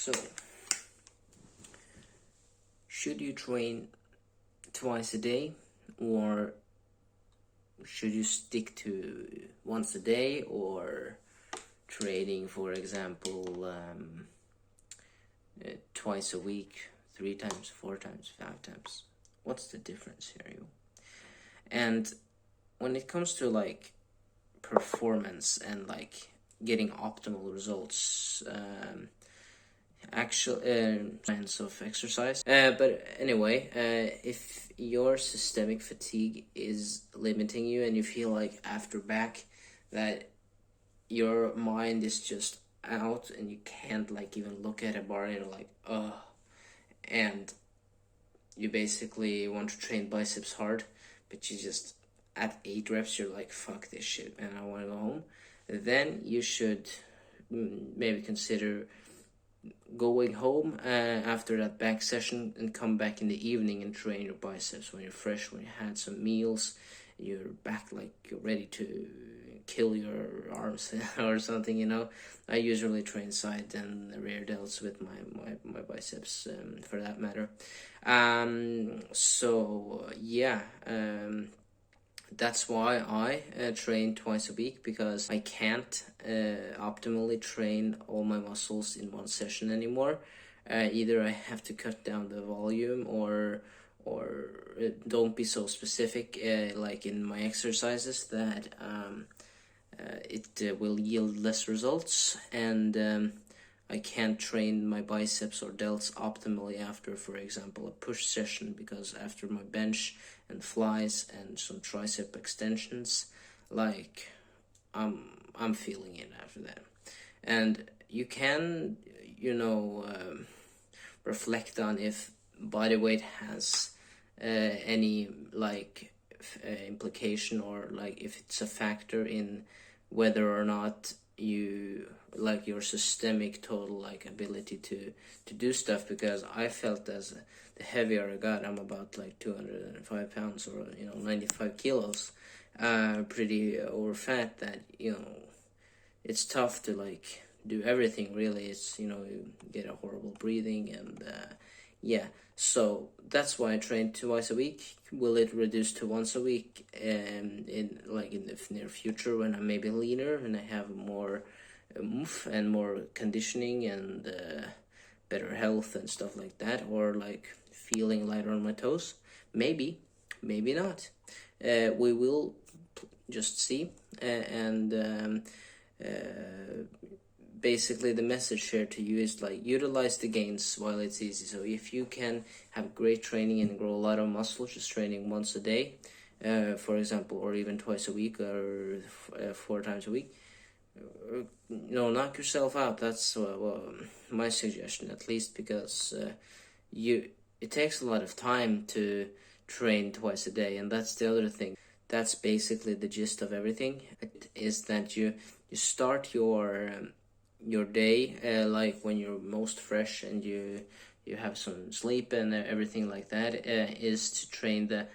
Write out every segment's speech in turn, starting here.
So, should you train twice a day, or should you stick to once a day, or training, for example, twice a week, 3 times, 4 times, 5 times? What's the difference here, you? And when it comes to like performance and like getting optimal results, actual kinds of exercise. But anyway, if your systemic fatigue is limiting you and you feel like after back that your mind is just out and you can't like even look at a bar and you're like, ugh, and you basically want to train biceps hard, but you just at 8 reps you're like, fuck this shit, man, I want to go home, then you should maybe consider going home after that back session and come back in the evening and train your biceps when you're fresh, when you had some meals, you're back like you're ready to kill your arms or something, you know. I usually train side and rear delts with my biceps, for that matter. So yeah, that's why I train twice a week, because I can't optimally train all my muscles in one session anymore. Either I have to cut down the volume, or don't be so specific like in my exercises that it will yield less results, and I can't train my biceps or delts optimally after, for example, a push session, because after my bench and flies and some tricep extensions, like I'm feeling it after that. And you can, reflect on if body weight has any like implication, or like if it's a factor in whether or not you like your systemic total like ability to do stuff. Because I felt as the heavier I got, I'm about like 205 pounds, or 95 kilos, pretty over fat, that it's tough to like do everything really. It's you get a horrible breathing, and yeah, so that's why I train twice a week. Will it reduce to once a week in the near future, when I'm maybe leaner and I have more oomph and more conditioning and better health and stuff like that, or like feeling lighter on my toes? Maybe not. We will just see. And basically the message here to you is like, utilize the gains while it's easy. So if you can have great training and grow a lot of muscle just training once a day, for example, or even twice a week, or 4 times a week, knock yourself out. That's my suggestion, at least, because it takes a lot of time to train twice a day. And that's the other thing. That's basically the gist of everything, is that you start your day like when you're most fresh, and you have some sleep and everything like that, is to train the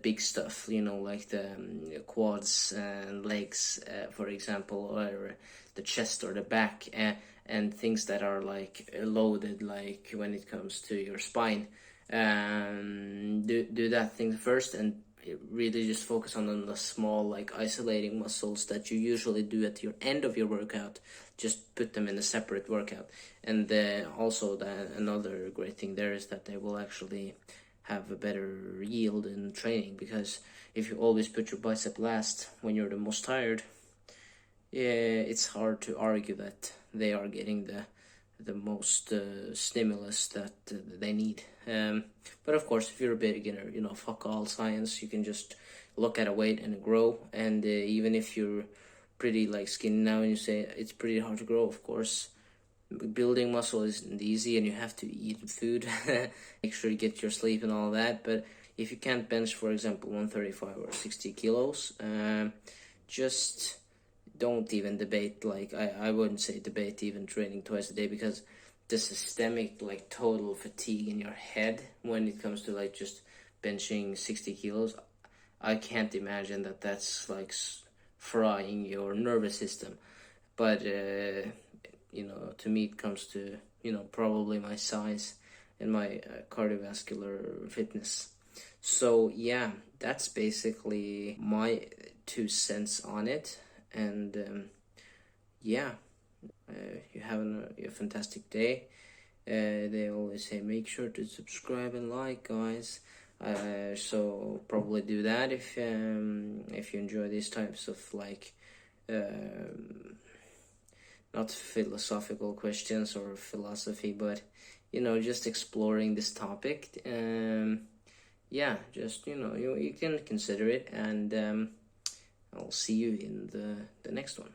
big stuff, like the quads and legs, for example, or the chest or the back, and things that are like loaded, like when it comes to your spine. Do that thing first, and really just focus on the small like isolating muscles that you usually do at your end of your workout. Just put them in a separate workout. And also another great thing there is that they will actually have a better yield in training, because if you always put your bicep last when you're the most tired, it's hard to argue that they are getting the most stimulus that they need. But of course, if you're a beginner, fuck all science. You can just look at a weight and grow. And even if you're pretty like skinny now and you say it's pretty hard to grow, of course, building muscle isn't easy, and you have to eat food. Make sure you get your sleep and all that. But if you can't bench, for example, 135 or 60 kilos, just don't even debate. Like I wouldn't say debate even training twice a day, because the systemic like total fatigue in your head when it comes to like just benching 60 kilos, I can't imagine that that's like frying your nervous system. But to me it comes to probably my size and my cardiovascular fitness. So yeah, that's basically my 2 cents on it. And yeah, you have a fantastic day. They always say make sure to subscribe and like, guys. So probably do that if you enjoy these types of like not philosophical questions or philosophy, but just exploring this topic. Yeah, just you can consider it, and I'll see you in the next one.